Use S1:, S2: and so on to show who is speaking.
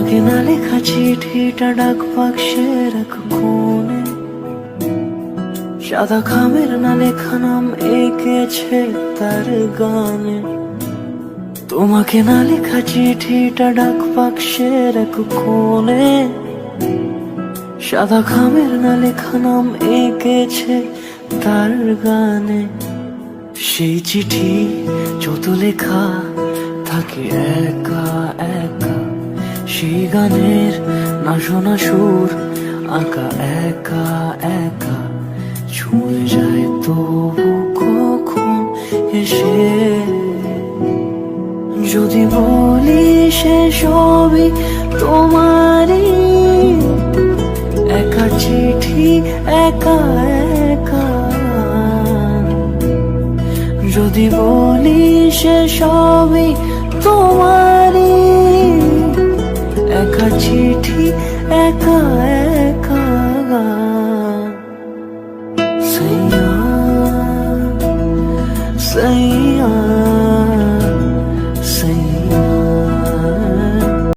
S1: তোমাকে না লেখা চিঠিটা ডাক বাক্সের এক কোণে, সাদা খামের না লেখা নাম এঁকেছে তার গানে। তোমাকে না লেখা চিঠিটা ডাক বাক্সের এক কোণে, সাদা খামের না লেখা নাম এঁকেছে তার গানে। সেই চিঠি যত লেখা থাকে একা একা, সেই গানের না শোনা সুর আঁকা একা একা, ছুঁয়ে যায় তবু কখন এসে। যদি বলি সে সবই তোমারই, একা চিঠি একা একা। যদি বলি সে সবই তোমারই, একা চিঠি একা একা। সাইয়া সাইয়া